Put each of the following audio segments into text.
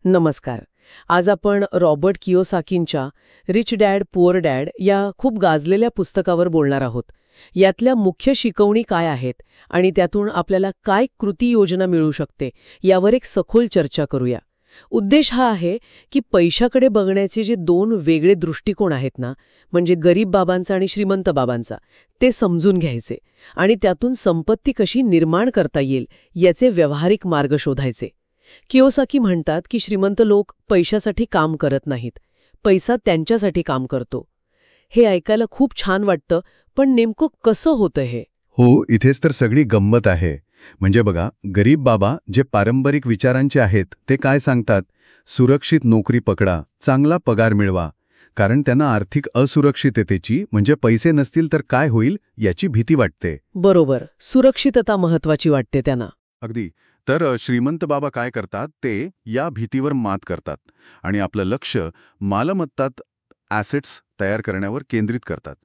नमस्कार. आज आपण रॉबर्ट कियोसाकींच्या रिच डॅड पुअर डॅड या खूप गाजलेल्या पुस्तकावर बोलणार आहोत. यातल्या मुख्य शिकवणी काय आहेत आणि त्यातून आपल्याला काय कृती योजना मिळू शकते यावर एक सखोल चर्चा करूया. उद्देश हा आहे की पैशाकडे बघण्याचे जे दोन वेगळे दृष्टिकोन आहेत ना, म्हणजे गरीब बाबांचा आणि श्रीमंत बाबांचा, ते समजून घ्यायचे आणि त्यातून संपत्ती कशी निर्माण करता येईल याचे व्यावहारिक मार्ग शोधायचे. कियोसाकी म्हणतात की श्रीमंत लोक पैशासाठी काम करत नाहीत, पैसा त्यांच्यासाठी काम करतो. हे ऐकायला खूप छान वाटतं, पण नेमकं कसं होतं हे? हो, इथेच तर सगळी गंमत आहे. म्हणजे बघा, गरीब बाबा जे पारंपरिक विचारांचे आहेत ते काय सांगतात? सुरक्षित नोकरी पकडा, चांगला पगार मिळवा. कारण त्यांना आर्थिक असुरक्षिततेची, म्हणजे पैसे नसतील तर काय होईल याची भीती वाटते. बरोबर, सुरक्षितता महत्वाची वाटते त्यांना. अगदी. तर श्रीमंत बाबा काय करतात, ते या भीतीवर मात करतात आणि आपलं लक्ष मालमत्तात, ॲसेट्स तयार करण्यावर केंद्रित करतात.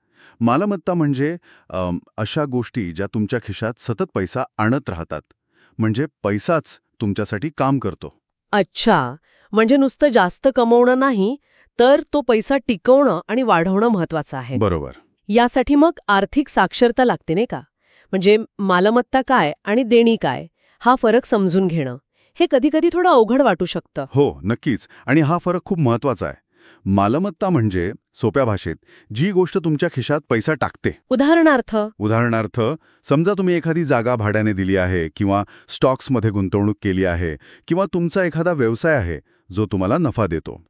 मालमत्ता म्हणजे अशा गोष्टी ज्या तुमच्या खिशात सतत पैसा आणत राहतात. म्हणजे पैसाच तुमच्यासाठी काम करतो. अच्छा, म्हणजे नुसतं जास्त कमवणं नाही, तर तो पैसा टिकवणं आणि वाढवणं महत्वाचं आहे. बरोबर. यासाठी मग आर्थिक साक्षरता लागते नाही का? म्हणजे मालमत्ता काय आणि देणी काय हा फरक समजून घेणं, हे कधीकधी थोडं अवघड वाटू शकतं. हो, नक्कीच. आणि हा फरक खूप महत्वाचा आहे. मालमत्ता म्हणजे सोप्या भाषेत जी गोष्ट तुमच्या खिशात पैसा टाकते. उदाहरणार्थ समजा तुम्ही एखादी जागा भाड्याने दिली आहे, किंवा स्टॉक्समध्ये गुंतवणूक केली आहे, किंवा तुमचा एखादा व्यवसाय आहे जो तुम्हाला नफा देतो.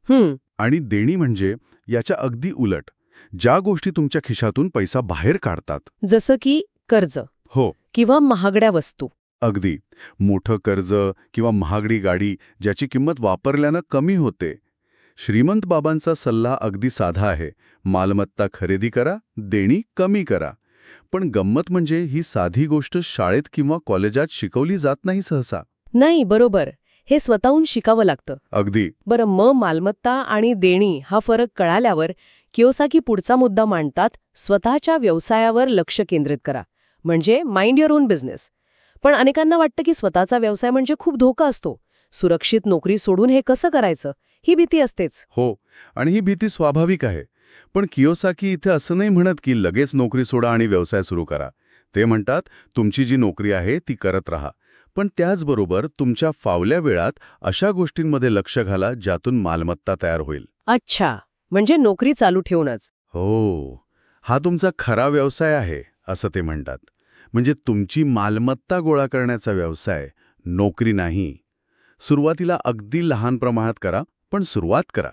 आणि देणी म्हणजे याच्या अगदी उलट, ज्या गोष्टी तुमच्या खिशातून पैसा बाहेर काढतात. जसं की कर्ज. हो. किंवा महागड्या वस्तू. अगदी. मोठं कर्ज किंवा महागडी गाडी ज्याची किंमत वापरल्यानं कमी होते. श्रीमंत बाबांचा सल्ला अगदी साधा आहे. मालमत्ता खरेदी करा, देणी कमी करा. पण गंमत म्हणजे ही साधी गोष्ट शाळेत किंवा कॉलेजात शिकवली जात नाही सहसा. नाही, बरोबर. हे स्वतःहून शिकावं लागतं. अगदी. बरं, मग मालमत्ता आणि देणी हा फरक कळाल्यावर कियोसाकी पुढचा मुद्दा मांडतात, स्वतःच्या व्यवसायावर लक्ष केंद्रित करा. म्हणजे माइंड युअर ओन बिझनेस. पण अनेकांना वाटतं की स्वतःचा व्यवसाय म्हणजे खूप धोका असतो. सुरक्षित नोकरी सोडून हे कसं करायचं, ही भीती असतेच. हो, आणि ही भीती स्वाभाविक आहे. पण कियोसाकी इथे असं नाही म्हणत की लगेच नोकरी सोडा आणि व्यवसाय सुरू करा. ते म्हणतात, तुमची जी नोकरी आहे ती करत राहा, पण त्याचबरोबर तुमच्या फावल्या वेळात अशा गोष्टींमध्ये लक्ष घाला ज्यातून मालमत्ता तयार होईल. अच्छा, म्हणजे नोकरी चालू ठेवूनच. हो, हा तुमचा खरा व्यवसाय आहे असं ते म्हणतात. म्हणजे तुमची मालमत्ता गोळा करण्याचा व्यवसाय, नोकरी नाही. सुरुवातीला अगदी लहान प्रमाणात करा, पण सुरुवात करा.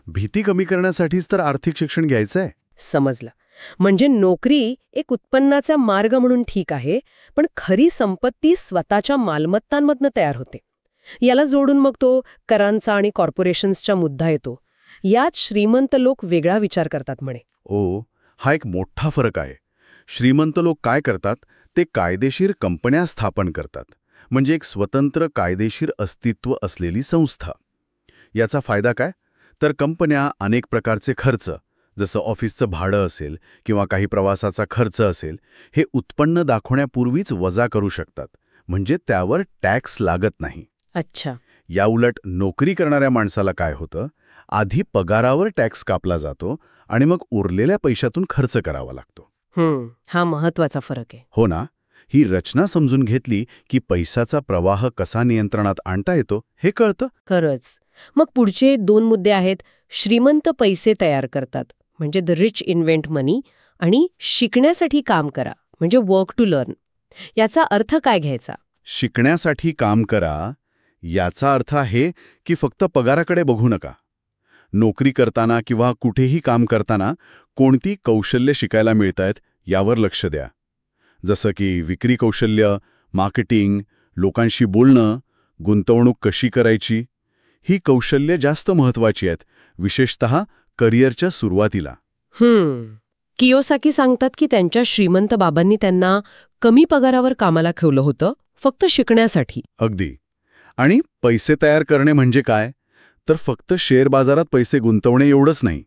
भीती कमी करण्यासाठीच तर आर्थिक शिक्षण घ्यायचं आहे. समजलं. म्हणजे नोकरी एक उत्पन्नाचा मार्ग म्हणून ठीक आहे, पण खरी संपत्ती स्वतःच्या मालमत्तांमधनं तयार होते. याला जोडून मग तो करांचा आणि कॉर्पोरेशन्सचा मुद्दा येतो. यात श्रीमंत लोक वेगळा विचार करतात म्हणे. हा एक मोठा फरक आहे. श्रीमंत लोक काय करतात, ते कायदेशीर कंपन्या स्थापन करतात. म्हणजे एक स्वतंत्र कायदेशीर अस्तित्व असलेली संस्था. याचा फायदा काय? तर कंपन्या अनेक प्रकारचे खर्च, जसं ऑफिसचं भाडं असेल किंवा काही प्रवासाचा खर्च असेल, हे उत्पन्न दाखवण्यापूर्वीच वजा करू शकतात. म्हणजे त्यावर टॅक्स लागत नाही. अच्छा. याउलट नोकरी करणाऱ्या माणसाला काय होतं, आधी पगारावर टॅक्स कापला जातो आणि मग उरलेल्या पैशातून खर्च करावा लागतो. हा महत्वाचा फरक आहे. हो ना. ही रचना समजून घेतली की पैशाचा प्रवाह कसा नियंत्रणात आणता येतो हे कळतं. खरंच. मग पुढचे दोन मुद्दे आहेत. श्रीमंत पैसे तयार करतात, म्हणजे द रिच इन्व्हेंट मनी, आणि शिकण्यासाठी काम करा, म्हणजे वर्क टू लर्न. याचा अर्थ काय घ्यायचा? शिकण्यासाठी काम करा याचा अर्थ आहे की फक्त पगाराकडे बघू नका. नोकरी करताना किंवा कुठेही काम करताना कोणती कौशल्य शिकायला मिळतायत यावर लक्ष द्या. जसं की विक्री कौशल्य, मार्केटिंग, लोकांशी बोलणं, गुंतवणूक कशी करायची. ही कौशल्य जास्त महत्वाची आहेत, विशेषतः करिअरच्या सुरुवातीला. कियोसाकी सांगतात की त्यांच्या श्रीमंत बाबांनी त्यांना कमी पगारावर कामाला ठेवलं होतं, फक्त शिकण्यासाठी. अगदी. आणि पैसे तयार करणे म्हणजे काय? तर फक्त शेअर बाजारात पैसे गुंतवणे एवढंच नाही,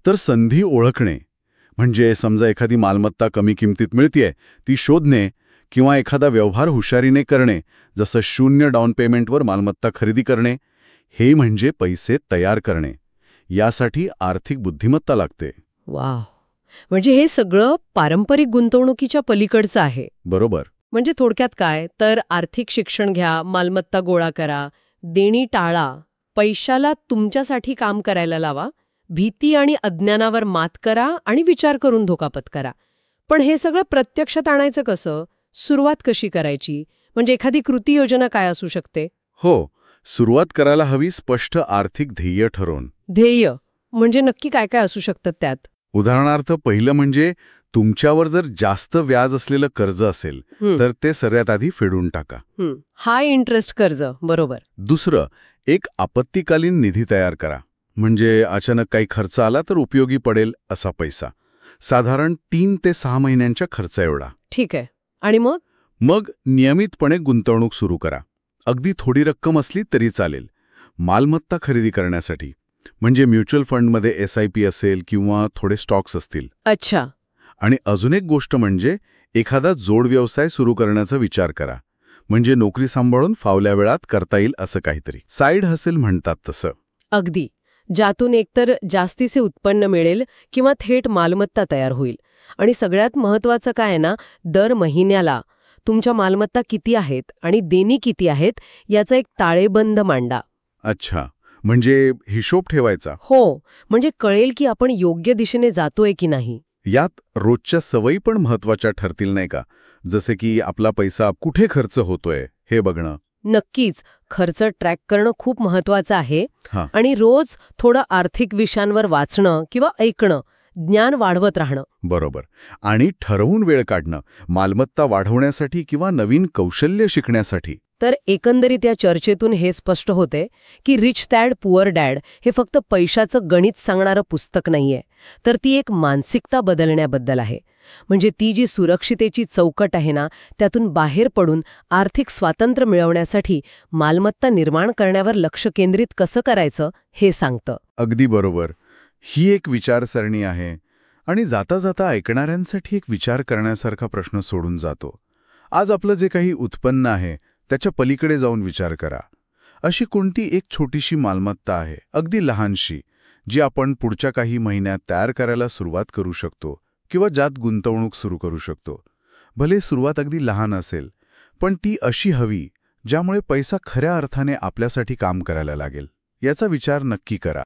तर संधी ओळखणे. म्हणजे समजा एखादी मालमत्ता कमी किमतीत मिळतेय, ती शोधणे, किंवा एखादा व्यवहार हुशारीने करणे, जसं 0 डाऊन पेमेंटवर मालमत्ता खरेदी करणे. हे म्हणजे पैसे तयार करणे. यासाठी आर्थिक बुद्धिमत्ता लागते. वाव. म्हणजे हे सगळं पारंपरिक गुंतवणुकीच्या पलीकडचं आहे. बरोबर. म्हणजे थोडक्यात काय तर आर्थिक शिक्षण घ्या, मालमत्ता गोळा करा, देणी टाळा, पैशाला तुमच्यासाठी काम करायला लावा, भीती आणि अज्ञानावर मात करा आणि विचार करून धोका पत्करा. पण हे सगळं प्रत्यक्षात आणायचं कसं? सुरुवात कशी करायची? म्हणजे एखादी कृती योजना काय असू शकते? हो, सुरुवात करायला हवी स्पष्ट आर्थिक ध्येय ठरवून. ध्येय म्हणजे नक्की काय काय असू शकतात त्यात? उदाहरणार्थ पहिलं म्हणजे तुमच्यावर जर जास्त व्याज असलेलं कर्ज असेल तर ते सर्वात आधी फेडून टाका. हाय इंटरेस्ट कर्ज, बरोबर. दुसरं, एक आपत्कालीन निधी तयार करा. म्हणजे अचानक काही खर्च आला तर उपयोगी पडेल असा पैसा. साधारण 3 ते 6 महिन्यांच्या खर्च एवढा. ठीक आहे. आणि मग? मग नियमितपणे गुंतवणूक सुरू करा. अगदी थोडी रक्कम असली तरी चालेल. मालमत्ता खरेदी करण्यासाठी, म्हणजे म्युच्युअल फंडमध्ये SIP असेल किंवा थोडे स्टॉक्स असतील. अच्छा. आणि अजून एक गोष्ट म्हणजे एखादा जोड व्यवसाय सुरू करण्याचा विचार करा. म्हणजे नोकरी सांभाळून फावल्या वेळात करता येईल असं काहीतरी. साईड हसेल म्हणतात तसं. अगदी. ज्यातून एकतर जास्तीचे उत्पन्न मिळेल किंवा थेट मालमत्ता तयार होईल. आणि सगळ्यात महत्त्वाचं काय आहे ना, दर महिन्याला तुमच्या मालमत्ता किती आहेत आणि देणी किती आहेत याचा एक ताळेबंद मांडा. अच्छा, म्हणजे हिशोब ठेवायचा. हो, म्हणजे कळेल की आपण योग्य दिशेने जातोय की नाही. यात रोजच्या सवयी पण महत्वाच्या ठरतील नाही का? जसे की आपला पैसा कुठे खर्च होतोय हे बघणं. नक्कीच. खर्च ट्रॅक करणं खूप महत्वाचं आहे. हां. आणि रोज थोडं आर्थिक विषयांवर वाचणं किंवा ऐकणं, ज्ञान वाढवत राहणं. बरोबर. आणि ठरवून वेळ काढणं, मालमत्ता वाढवण्यासाठी किंवा नवीन कौशल्य शिकण्यासाठी. तर एकंदरीत या चर्चेतून हे स्पष्ट होते की रिच डॅड पुअर डॅड हे फक्त पैशाचं गणित सांगणारं पुस्तक नाहीये, तर ती एक मानसिकता बदलण्याबद्दल आहे. म्हणजे ती जी सुरक्षितेची चौकट आहे ना, त्यातून बाहेर पडून आर्थिक स्वातंत्र्य मिळवण्यासाठी मालमत्ता निर्माण करण्यावर लक्ष केंद्रित कसं करायचं हे सांगतं. अगदी बरोबर. ही एक विचारसरणी आहे. आणि जाता जाता ऐकणाऱ्यांसाठी एक विचार करण्यासारखा प्रश्न सोडून जातो. आज आपलं जे काही उत्पन्न आहे त्याच्या पलीकडे जाऊन विचार करा. अशी कोणती एक छोटीशी मालमत्ता आहे, अगदी लहानशी, जी आपण पुढच्या काही महिन्यात तयार करायला सुरुवात करू शकतो किंवा ज्यात गुंतवणूक सुरू करू शकतो. भले सुरुवात अगदी लहान असेल, पण ती अशी हवी ज्यामुळे पैसा खऱ्या अर्थाने आपल्यासाठी काम करायला लागेल. याचा विचार नक्की करा.